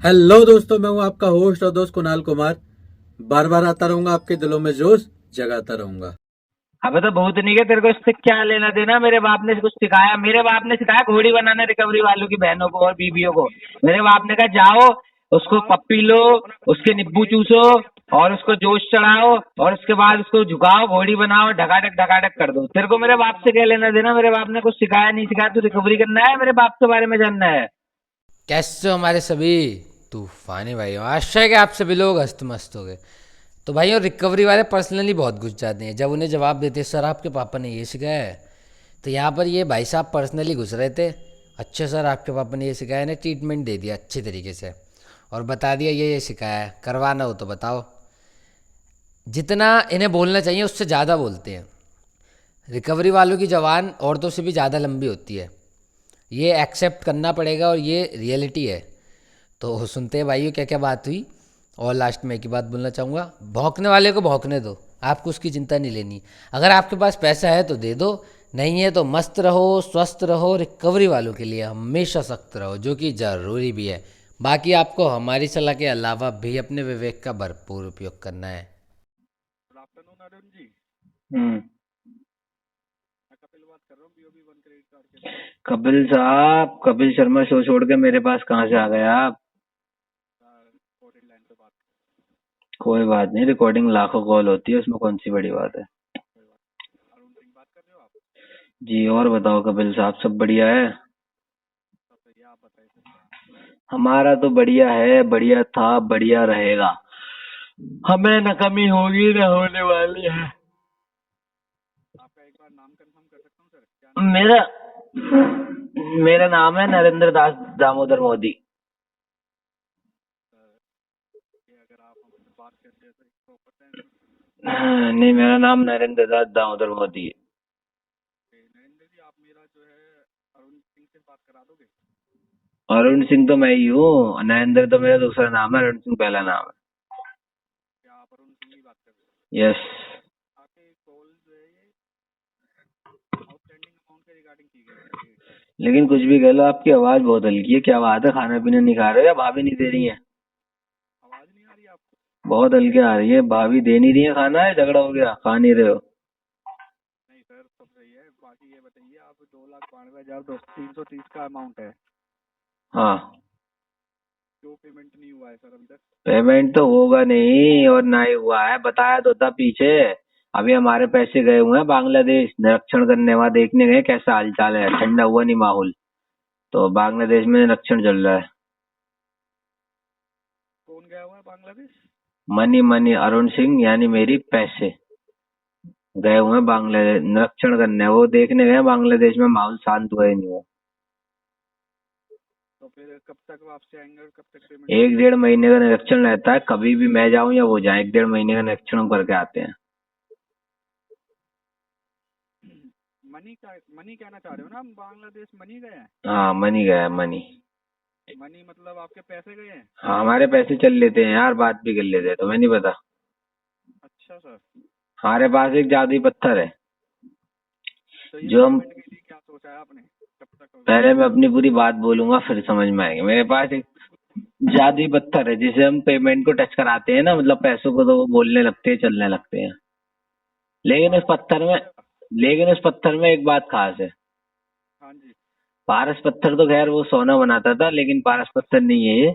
Hello दोस्तों, मैं हूं आपका होस्ट और दोस्त कुणाल कुमार। बार बार आता रहूंगा, आपके दिलों में जोश जगाता रहूंगा। अबे तो भूत नहीं है, तेरे को इससे क्या लेना देना। मेरे बाप ने कुछ सिखाया? मेरे बाप ने सिखाया घोड़ी बनाना रिकवरी वालों की बहनों को और बीबियों को। मेरे बाप ने कहा जाओ, उसको पप्पी लो, उसके नींबू चूसो और उसको जोश चढ़ाओ और उसके बाद उसको झुकाओ, घोड़ी बनाओ, ढकाढक कर दो। तेरे को मेरे बाप से क्या लेना देना? मेरे बाप ने कुछ सिखाया नहीं सिखाया, तू रिकवरी करना है, मेरे बाप के बारे में जानना है। कैसे हो हमारे सभी तूफानी भाइयों। आशा है कि आप सभी लोग हस्त मस्त हो गए। तो भाइयों, रिकवरी वाले पर्सनली बहुत घुस जाते हैं। जब उन्हें जवाब देते हैं सर आपके पापा ने ये सिखाया है, तो यहाँ पर ये भाई साहब पर्सनली घुस रहे थे। अच्छे सर आपके पापा ने ये सिखाया, ने ट्रीटमेंट दे दिया अच्छे तरीके से और बता दिया ये सिखाया है, करवाना हो तो बताओ। जितना इन्हें बोलना चाहिए उससे ज़्यादा बोलते हैं। रिकवरी वालों की जबान औरतों से भी ज़्यादा लंबी होती है, ये एक्सेप्ट करना पड़ेगा और ये रियलिटी है। तो सुनते हैं भाइयों क्या क्या बात हुई। और लास्ट में एक ही बात बोलना चाहूँगा, भौंकने वाले को भौंकने दो, आपको उसकी चिंता नहीं लेनी। अगर आपके पास पैसा है तो दे दो, नहीं है तो मस्त रहो, स्वस्थ रहो, रिकवरी वालों के लिए हमेशा सख्त रहो, जो कि ज़रूरी भी है। बाकी आपको हमारी सलाह के अलावा भी अपने विवेक का भरपूर उपयोग करना है। Good afternoon Arun ji. हम्म। मैं कपिल बात कर रहा हूँ, बीओबी वन क्रेडिट कार्ड के लिए। कपिल साहब, कपिल शर्मा शो छोड़ के मेरे पास कहाँ से आ गए आप? रिकॉर्डेड लाइन पे बात कर। कोई बात नहीं, रिकॉर्डिंग लाखों कॉल होती है, उसमें कौन सी बड़ी बात है। कोई बात नहीं। अरुण सिंह बात कर रहे हो आप? जी, और बताओ कपिल साहब, सब बढ़िया है? सब सही है, आप बताइए सर। हमारा तो बढ़िया है, बढ़िया था, बढ़िया रहेगा। हमें न कमी होगी न होने वाली है। आपका एक बार नाम कंफर्म कर सकता हूँ सर? क्या नाम है? मेरा मेरा नाम है नरेंद्र दास दामोदर मोदी। सर ये अगर आप हमसे बात करते हैं तो 100% नहीं, मेरा नाम नरेंद्र दास दामोदर मोदी है। नरेंद्र जी, आप मेरा जो है अरुण सिंह से बात करा दोगे? अरुण सिंह तो मैं ही हूँ, नरेंद्र तो मेरा दूसरा नाम है, अरुण सिंह पहला नाम क्या आप अरुण सिंह ही बात कर रहे हो? है। यस। आपके कॉल जो है ये आउटस्टैंडिंग अमाउंट के रिगार्डिंग की गई है क्रेडिट कार्ड। लेकिन कुछ भी कह लो, आपकी आवाज बहुत हल्की है, क्या बात है? खाना पीना नहीं खा रहे हो या भाभी नहीं दे रही है? आवाज नहीं आ रही आपको? बहुत हल्के आ रही है। भाभी दे नहीं रही है खाना, है झगड़ा हो गया, खा नहीं रहे हो? नहीं सर, सब सही है। बाकी ये बताइए, आप 2,92,330 का अमाउंट है हाँ। जो पेमेंट नहीं हुआ है सर अभी तक। पेमेंट तो होगा नहीं, और ना ही हुआ है, बताया तो था पीछे। अभी हमारे पैसे गए हुए हैं बांग्लादेश निरीक्षण करने, वहां देखने गए कैसा हालचाल है, ठंडा हुआ नहीं माहौल, तो बांग्लादेश में निरीक्षण चल रहा है। कौन गया हुआ है बांग्लादेश? मनी मनी अरुण सिंह यानी मेरी पैसे गए हुए हैं बांग्लादेश निरीक्षण करने, वो देखने गए बांग्लादेश में माहौल शांत हुआ ही नहीं हुआ। तो फिर कब तक वापसी आएंगे और कब तक पेमेंट एक होगी? डेढ़ महीने का निरीक्षण रहता है, कभी भी मैं जाऊं या वो जाए, एक डेढ़ महीने का निरीक्षण हम करके आते हैं। मनी कहना चाह रहे हो ना? हम बांग्लादेश मनी गए हैं। हाँ, मनी गया है, मनी। मनी मतलब आपके पैसे गए हैं? हाँ, हमारे पैसे चल लेते हैं यार, बात भी कर लेते हैं, तुम्हें नहीं पता? अच्छा सर। हमारे पास एक जादुई पत्थर है तो ये जो हम, पेमेंट के लिए क्या सोचा है आपने, कब तक होगा? पहले मैं अपनी पूरी बात बोलूंगा फिर समझ में आएगी। मेरे पास एक जादुई पत्थर है जिसे हम पेमेंट को टच कराते हैं ना, मतलब पैसों को, तो वो बोलने लगते हैं, चलने लगते हैं। लेकिन उस पारस पत्थर पत्थर में है? लेकिन उस पत्थर में एक बात खास है। हाँ जी। पारस पत्थर तो खैर वो सोना बनाता था, लेकिन पारस पत्थर नहीं है ये।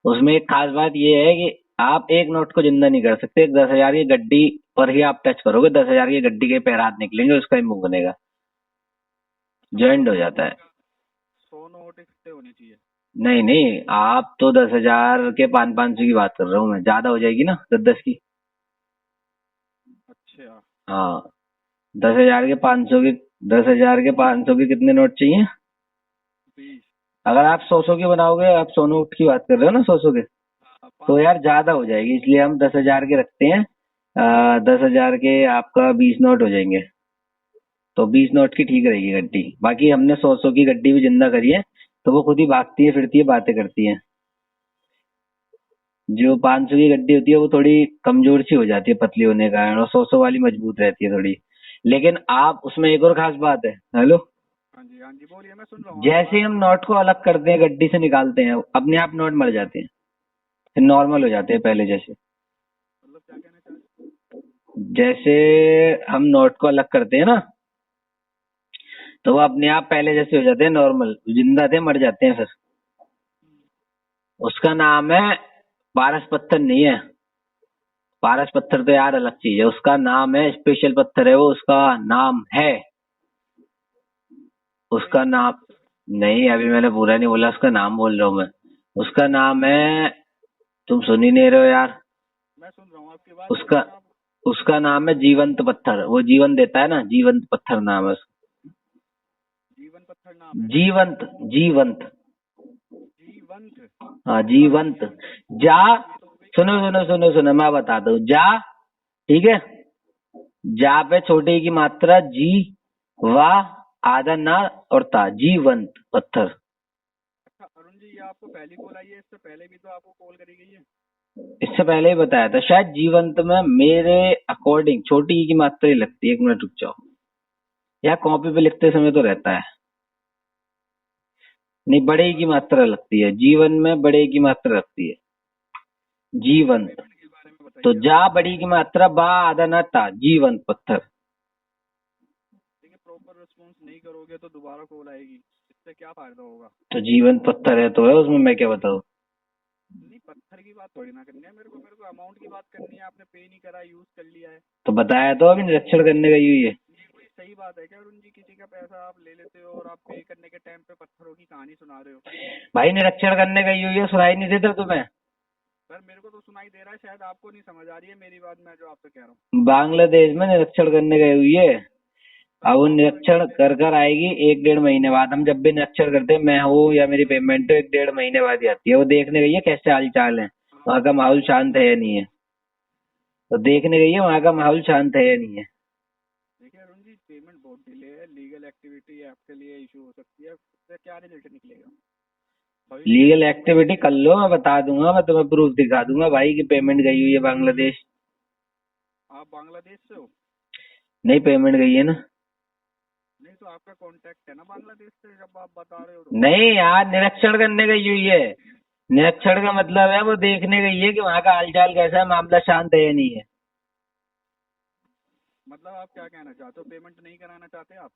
उसमें एक खास बात ये है कि आप एक नोट को जिंदा नहीं कर सकते। 10,000 की गड्डी पर ही आप टच करोगे, 10,000 की गड्डी के पैर हाथ निकलेंगे, उसका ही मुंह बनेगा, अच्छा, ज्वाइंट मतलब हो सौ जाता नोट है। का 100 नोट इकट्ठे होने चाहिए? नहीं नहीं, आप तो 10,000 के 500-500 की बात कर रहा हूँ मैं, ज्यादा हो जाएगी ना 10-10 की। अच्छा। हाँ, 10,000 के 500 की, 10,000 के 500 के कितने नोट चाहिए? 20। अगर आप 100 की बनाओगे, आप 100 नोट की बात कर रहे हो ना, 100 के, हाँ, तो 500 यार की। ज्यादा हो जाएगी, इसलिए हम 10,000 के रखते हैं। 10,000 के आपका 20 नोट हो जाएंगे, तो 20 नोट की ठीक रहेगी गड्डी। बाकी हमने 100 की गड्डी भी जिंदा करी है, तो वो खुद ही भागती है, फिरती है, बातें करती है। जो 500 की गड्डी होती है वो थोड़ी कमजोर सी हो जाती है पतली होने का, और 100 वाली मजबूत रहती है थोड़ी। लेकिन आप उसमें एक और खास बात है। हेलो। हाँ जी, हाँ जी, बोलिए, मैं सुन रहा हूँ आपकी जैसे बात। ही हम नोट को अलग करते हैं, गड्डी से निकालते हैं, अपने आप नोट मर जाते हैं। फिर नॉर्मल हो जाते हैं पहले जैसे। मतलब क्या कहना चाहते हो? जैसे हम नोट को अलग करते हैं ना, तो वो अपने आप पहले जैसे हो जाते हैं नॉर्मल, जिंदा थे मर जाते हैं फिर। उसका नाम है पारस पत्थर नहीं है। पारस पत्थर तो यार अलग चीज है, उसका नाम है स्पेशल पत्थर है वो, उसका नाम है, उसका नाम नहीं, अभी मैंने पूरा नहीं बोला, उसका नाम बोल रहा हूँ मैं। उसका नाम है, तुम सुन ही नहीं रहे हो यार। मैं सुन रहा हूँ आपकी बात, उसका लेकिन आप उसका नाम है जीवंत पत्थर, वो जीवन देता है ना, जीवंत पत्थर नाम है उसका। जीवन पत्थर नाम है? जीवंत, जीवंत, जीवंत? हाँ जीवंत। जा, सुनो सुनो सुनो सुनो, मैं बताता हूँ। जा, ठीक है, जा पे छोटे की मात्रा जी, वाह आधा ना और ता, जीवंत पत्थर। अच्छा अरुण जी, ये आपको पहली कॉल आई है? इससे पहले भी तो आपको कॉल करी गई है। इससे पहले ही बताया था शायद। जीवंत में मेरे अकॉर्डिंग छोटी ई की मात्रा ही लगती है। एक मिनट रुक जाओ, या कॉपी पे लिखते समय तो रहता है, नहीं बड़े ई की मात्रा लगती है, जीवन में बड़े ई की मात्रा लगती है, जीवंत। पेमेंट के बारे में तो बताइए। जा बड़ी की मात्रा, बा आधा ना ता, जीवंत पत्थर। देखिए प्रॉपर रिस्पॉन्स नहीं करोगे तो दोबारा कॉल आएगी, इससे क्या फायदा होगा? तो जीवंत पत्थर है तो है, उसमें मैं क्या बताऊँ। नहीं, पत्थर की बात थोड़ी ना करनी है मेरे को अमाउंट की बात करनी है। आपने पे नहीं करा, यूज कर लिया है। तो बताया तो अभी निरीक्षण करने गई हुई है। ये कोई सही बात है क्या अरुण जी? किसी का पैसा आप ले लेते हो और आप पे करने के टाइम पे पत्थरों की कहानी सुना रहे हो? भाई निरीक्षण करने गई हुई है, सुनाई नहीं देता तुम्हें? सर मेरे को तो सुनाई दे रहा है, शायद आपको नहीं समझ आ रही है मेरी बात, मैं जो आपसे कह रहा हूँ। बांग्लादेश में निरीक्षण करने गई हुई है। अब वो निरीक्षण कर कर आएगी 1-1.5 महीने बाद। हम जब भी निरीक्षण करते हैं, मैं हूँ या मेरी पेमेंट, तो 1-1.5 महीने बाद ही आती है। वो देखने गई है कैसे हाल चाल है, वहाँ का माहौल शांत है या नहीं है। तो देखने गई है वहाँ का माहौल शांत है या नहीं है। देखिए अरुण जी, पेमेंट बहुत डिले है, लीगल एक्टिविटी आपके लिए इशू हो सकती है, उससे क्या रिजल्ट निकलेगा? लीगल एक्टिविटी कर लो, मैं बता दूंगा, मैं तुम्हें प्रूफ दिखा दूंगा भाई की पेमेंट गई हुई है बांग्लादेश। आप बांग्लादेश से हो? नहीं, पेमेंट गई है ना। नहीं तो आपका कांटेक्ट है ना बांग्लादेश से, जब आप बता रहे हो तो। नहीं यार, निरीक्षण करने गई हुई है। निरीक्षण का मतलब है वो देखने गई है कि वहाँ का हालचाल कैसा है, मामला शांत है या नहीं है। मतलब आप क्या कहना चाहते हो, पेमेंट नहीं कराना चाहते आप?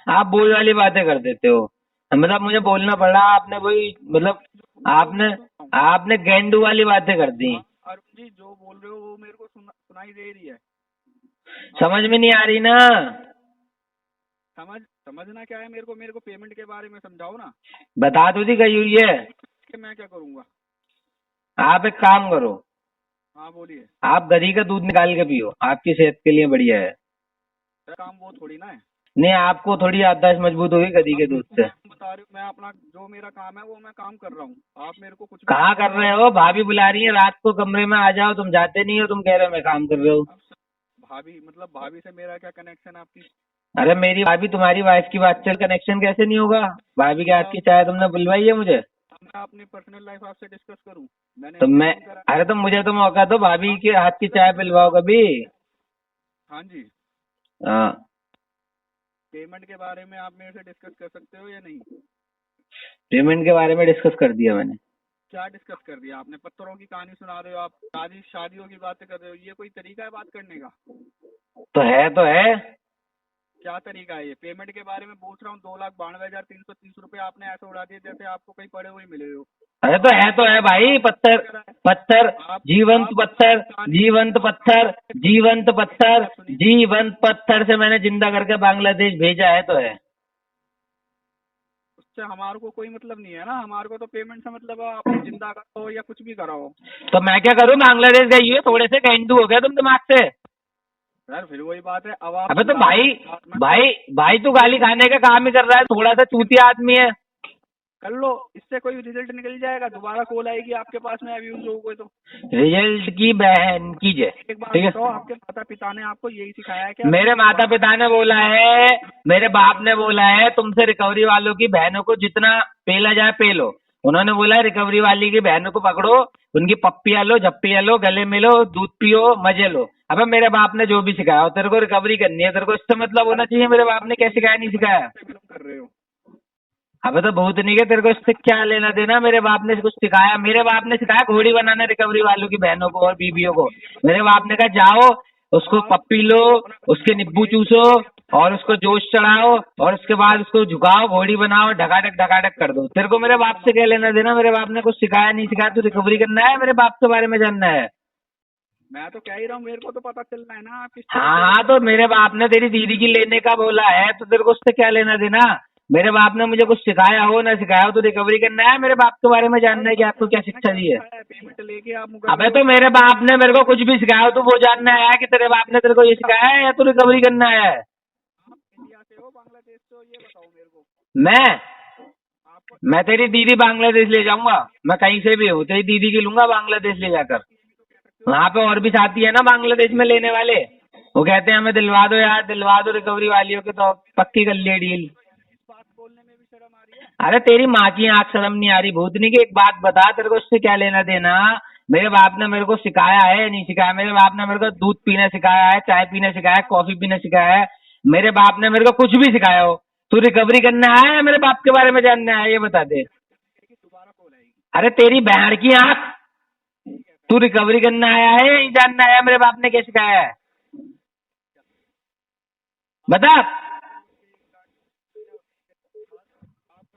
आप बोल वाली बातें कर देते हो, मतलब मुझे बोलना पड़ा, आपने वही मतलब आपने गेंडू वाली बातें कर दी। अरुण जी जो बोल रहे हो वो मेरे को सुनाई दे रही है। समझ में नहीं आ रही ना। समझना क्या है मेरे को पेमेंट के बारे में समझाओ ना। बता तो दी गई हुई है। कि मैं क्या करूँगा? आप एक काम करो, हाँ बोलिए। आप गधी का दूध निकाल के पियो, आपकी सेहत के लिए बढ़िया है। काम वो थोड़ी ना है। नहीं, आपको थोड़ी याददाश्त मजबूत होगी गधी के दूध से। बता रही हूँ, मैं अपना जो मेरा काम है वो मैं काम कर रहा हूँ। आप मेरे को कुछ कहाँ कर रहे हो? भाभी बुला रही है, रात को कमरे में आ जाओ, तुम जाते नहीं हो, तुम कह रहे हो मैं काम कर रहे हो। भाभी मतलब भाभी से मेरा क्या कनेक्शन है आपकी? अरे मेरी भाभी तुम्हारी वाइफ की बात चल, कनेक्शन कैसे नहीं होगा? भाभी के हाथ की चाय तुमने बुलवाई है मुझे? मैं अपनी पर्सनल लाइफ आपसे डिस्कस करूँ? तो मैं, अरे तो मुझे तो मौका दो, भाभी के हाथ की चाय पिलवाओ कभी। हाँ जी। हाँ, पेमेंट के बारे में आप मेरे से डिस्कस कर सकते हो या नहीं? पेमेंट के बारे में डिस्कस कर दिया मैंने। क्या डिस्कस कर दिया आपने? पत्थरों की कहानी सुना रहे हो आप, शादियों की बातें कर रहे हो, ये कोई तरीका है बात करने का? तो है क्या तरीका है ये? पेमेंट के बारे में पूछ रहा हूँ, 2,92,330 रुपए आपने ऐसे उड़ा दिए जैसे आपको कहीं पड़े हुए मिले हो। अरे तो है भाई, पत्थर पत्थर, जीवंत पत्थर, जीवंत पत्थर, जीवंत पत्थर, जीवंत पत्थर से मैंने जिंदा करके बांग्लादेश भेजा है, तो है। उससे हमारे को कोई मतलब नहीं है ना, हमारे को तो पेमेंट से मतलब आप जिंदा कराओ या कुछ भी कराओ। तो मैं क्या करूँ? बांग्लादेश गई हुई है, थोड़े से गेंडू हो गया तुम दिमाग से। यार फिर वही बात है, अब आप अबे तो भाई तू गाली खाने का काम ही कर रहा है, थोड़ा सा चूतिया आदमी है। कर लो, इससे कोई रिजल्ट निकल जाएगा, दोबारा कॉल आएगी आपके पास में अब्यूज हो गए तो। रिजल्ट की बहन कीजिए, एक बात ठीक है? बताओ, आपके माता पिता ने आपको यही सिखाया है क्या? मेरे माता पिता ने बोला है, मेरे बाप ने बोला है, तुमसे रिकवरी वालों की बहनों को जितना पेला जाए पे लो। उन्होंने बोला है रिकवरी वाली की बहनों को पकड़ो, उनकी पप्पियां लो, झप्पियां लो, गले मिलो, दूध पियो, मजे लो। अबे मेरे बाप ने जो भी सिखाया, तेरे को रिकवरी करनी है, तेरे को इससे मतलब होना चाहिए मेरे बाप ने क्या सिखाया नहीं सिखाया। कर रहे हो अबे तो भूत नहीं है, तेरे को इससे क्या लेना देना। मेरे बाप ने कुछ सिखाया, मेरे बाप ने सिखाया घोड़ी बनाने रिकवरी वालों की बहनों को और बीबियों को। मेरे बाप ने कहा जाओ उसको पप्पी लो, उसके नींबू चूसो और उसको जोश चढ़ाओ और उसके बाद उसको झुकाओ, घोड़ी बनाओ, ढकाढक कर दो। तेरे को मेरे बाप से क्या लेना देना। मेरे बाप ने कुछ सिखाया नहीं सिखाया, तू रिकवरी करना है, मेरे बाप के बारे में जानना है। मैं तो कह ही रहा हूँ, मेरे को तो पता चलना है ना आप किस हाँ तो मेरे बाप ने तेरी दीदी की लेने का बोला है, तो तेरे को उससे क्या लेना देना। मेरे बाप ने मुझे कुछ सिखाया हो ना सिखाया हो, तो रिकवरी करना है, मेरे बाप के बारे में जानना है कि आपको क्या शिक्षा दी है। पेमेंट लेके आप अबे तो मेरे बाप ने मेरे को कुछ भी सिखाया हो तो वो जानना है कि तेरे बाप ने तेरे को ये सिखाया है या तू रिकवरी करना है। इंडिया से हो बांग्लादेश से हो, ये बताओ मेरे को। मैं तेरी दीदी बांग्लादेश ले जाऊंगा, मैं कहीं से भी हूँ तेरी दीदी की लूंगा बांग्लादेश ले जाकर। वहाँ पे और भी साथी है ना बांग्लादेश में लेने वाले, वो कहते हैं हमें दिलवा दो यार, दिलवा दो रिकवरी वालियों के, तो पक्की कर लिए डील। बात बोलने में भी शर्म आ रही है। अरे तेरी माँ की आंख शर्म नहीं आ रही भूतनी की। एक बात बता, तेरे को इससे क्या लेना देना। मेरे बाप ने मेरे को सिखाया है नहीं सिखाया। मेरे बाप ने मेरे को दूध पीना सिखाया है, चाय पीना सिखाया है, कॉफी पीना सिखाया है। मेरे बाप ने मेरे को कुछ भी सिखाया हो। तू रिकवरी करना है या मेरे बाप के बारे में जानना है, ये बता दे। दोबारा कॉल आएगी। अरे तेरी बहन की आंख, तू रिकवरी करना आया है या नहीं जानना है मेरे बाप ने क्या सिखाया है, बता। आपका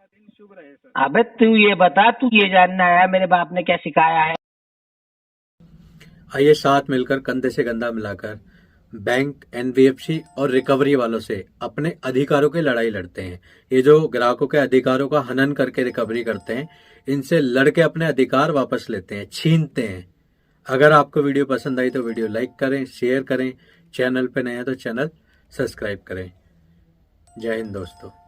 दिन शुभ रहे सर। अबे तू ये बता, तू ये जानना है मेरे बाप ने क्या सिखाया है। आइए साथ मिलकर कंधे से कंधा मिलाकर बैंक, एनबीएफसी और रिकवरी वालों से अपने अधिकारों की लड़ाई लड़ते हैं। ये जो ग्राहकों के अधिकारों का हनन करके रिकवरी करते हैं, इनसे लड़के अपने अधिकार वापस लेते हैं, छीनते हैं। अगर आपको वीडियो पसंद आई तो वीडियो लाइक करें, शेयर करें, चैनल पे नए हैं तो चैनल सब्सक्राइब करें। जय हिंद दोस्तों।